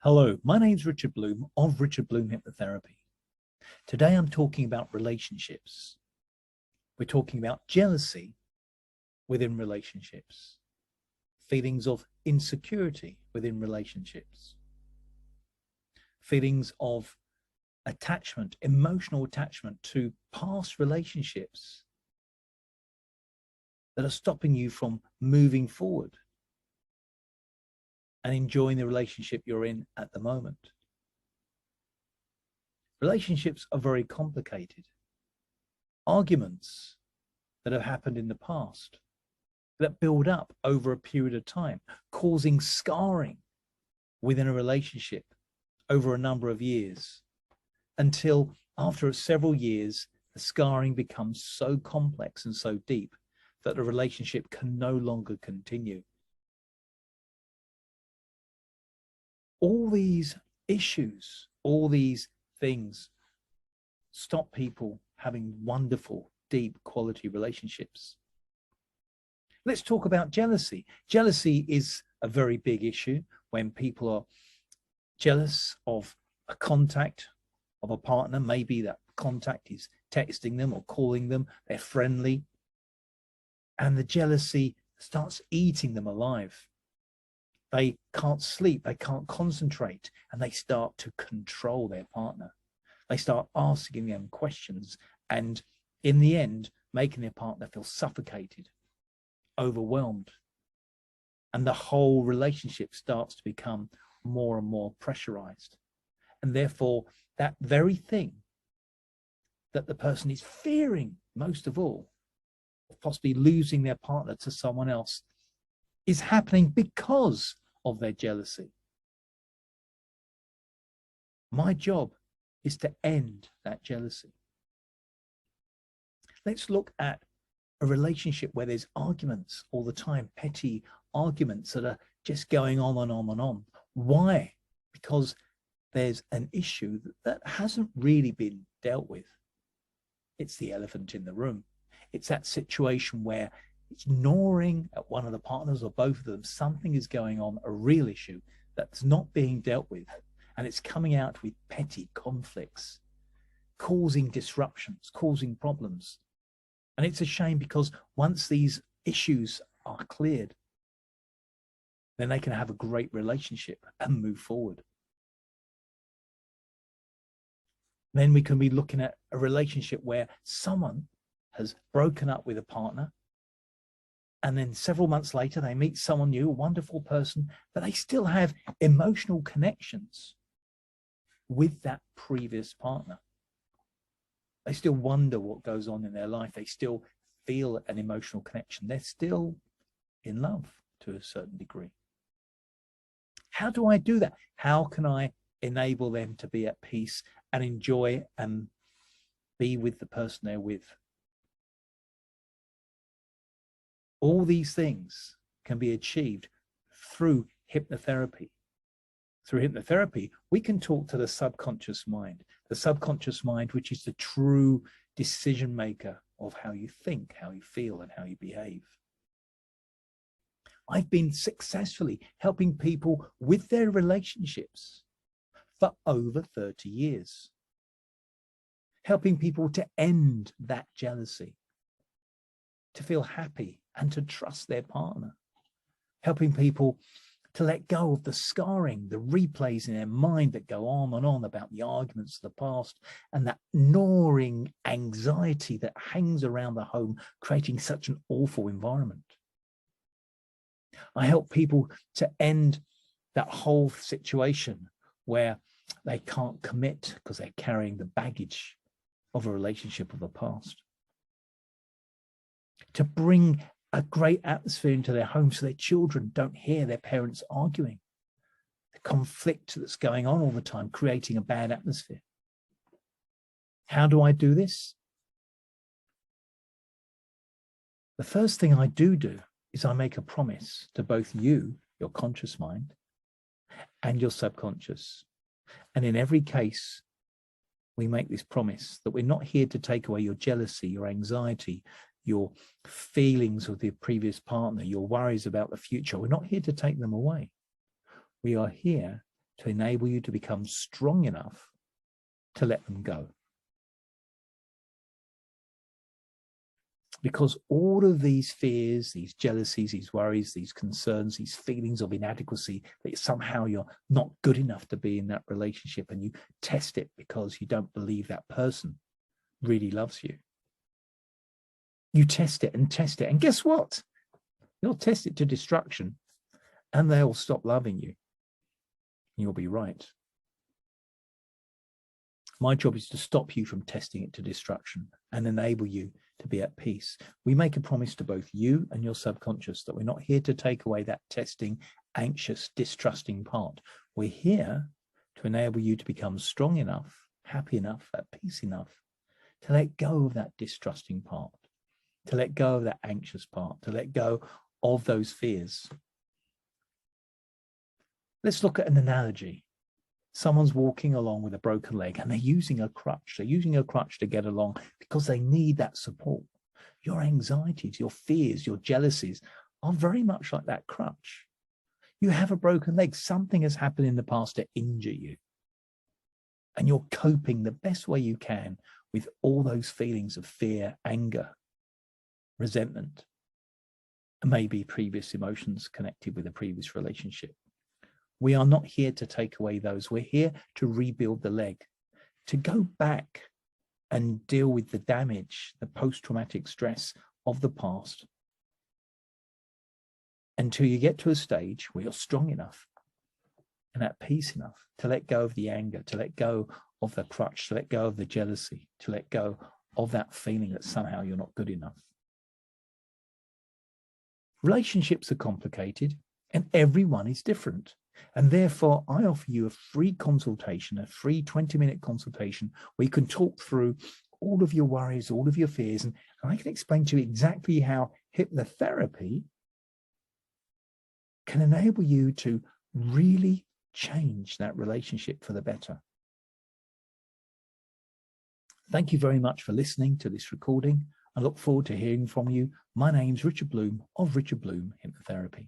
Hello, my name's Richard Bloom of Richard Bloom Hypnotherapy. Today I'm talking about relationships. We're talking about jealousy within relationships, feelings of insecurity within relationships, feelings of attachment, emotional attachment to past relationships that are stopping you from moving forward and enjoying the relationship you're in at the moment. Relationships are very complicated. Arguments that have happened in the past that build up over a period of time, causing scarring within a relationship over a number of years, until after several years, the scarring becomes so complex and so deep that the relationship can no longer continue. All these issues, all these things stop people having wonderful, deep quality relationships. Let's talk about jealousy. Jealousy is a very big issue when people are jealous of a contact of a partner. Maybe that contact is texting them or calling them, they're friendly, and the jealousy starts eating them alive. They can't sleep, they can't concentrate, and they start to control their partner. They start asking them questions, and in the end, making their partner feel suffocated, overwhelmed. And the whole relationship starts to become more and more pressurized. And therefore, that very thing that the person is fearing most of all, possibly losing their partner to someone else, is happening because of their jealousy. My job is to end that jealousy. Let's look at a relationship where there's arguments all the time, petty arguments that are just going on and on and on. Why? Because there's an issue that hasn't really been dealt with. It's the elephant in the room. It's that situation where it's gnawing at one of the partners or both of them. Something is going on, a real issue that's not being dealt with, and it's coming out with petty conflicts, causing disruptions, causing problems. And it's a shame, because once these issues are cleared, then they can have a great relationship and move forward. Then we can be looking at a relationship where someone has broken up with a partner, and then several months later, they meet someone new, a wonderful person, but they still have emotional connections with that previous partner. They still wonder what goes on in their life. They still feel an emotional connection. They're still in love to a certain degree. How do I do that? How can I enable them to be at peace and enjoy and be with the person they're with? All these things can be achieved through hypnotherapy. Through hypnotherapy, we can talk to the subconscious mind, which is the true decision maker of how you think, how you feel, and how you behave. I've been successfully helping people with their relationships for over 30 years, helping people to end that jealousy, to feel happy and to trust their partner, helping people to let go of the scarring, the replays in their mind that go on and on about the arguments of the past, and that gnawing anxiety that hangs around the home, creating such an awful environment. I help people to end that whole situation where they can't commit because they're carrying the baggage of a relationship of the past, to bring a great atmosphere into their home so their children don't hear their parents arguing, the conflict that's going on all the time, creating a bad atmosphere. How do I do this? The first thing I do is I make a promise to both you, your conscious mind, and your subconscious. And in every case, we make this promise that we're not here to take away your jealousy, your anxiety, your feelings with your previous partner, your worries about the future. We're not here to take them away. We are here to enable you to become strong enough to let them go. Because all of these fears, these jealousies, these worries, these concerns, these feelings of inadequacy, that somehow you're not good enough to be in that relationship, and you test it because you don't believe that person really loves you. You test it, and guess what? You'll test it to destruction, and they'll stop loving you. You'll be right. My job is to stop you from testing it to destruction and enable you to be at peace. We make a promise to both you and your subconscious that we're not here to take away that testing, anxious, distrusting part. We're here to enable you to become strong enough, happy enough, at peace enough to let go of that distrusting part, to let go of that anxious part, to let go of those fears. Let's look at an analogy. Someone's walking along with a broken leg and they're using a crutch. They're using a crutch to get along because they need that support. Your anxieties, your fears, your jealousies are very much like that crutch. You have a broken leg. Something has happened in the past to injure you. And you're coping the best way you can with all those feelings of fear, anger, resentment, and maybe previous emotions connected with a previous relationship. We are not here to take away those. We're here to rebuild the leg, to go back and deal with the damage, the post-traumatic stress of the past, until you get to a stage where you're strong enough and at peace enough to let go of the anger, to let go of the crutch, to let go of the jealousy, to let go of that feeling that somehow you're not good enough. Relationships are complicated and everyone is different. And therefore, I offer you a free consultation, a free 20-minute consultation where you can talk through all of your worries, all of your fears, and I can explain to you exactly how hypnotherapy can enable you to really change that relationship for the better. Thank you very much for listening to this recording. I look forward to hearing from you. My name's Richard Bloom of Richard Bloom Hypnotherapy.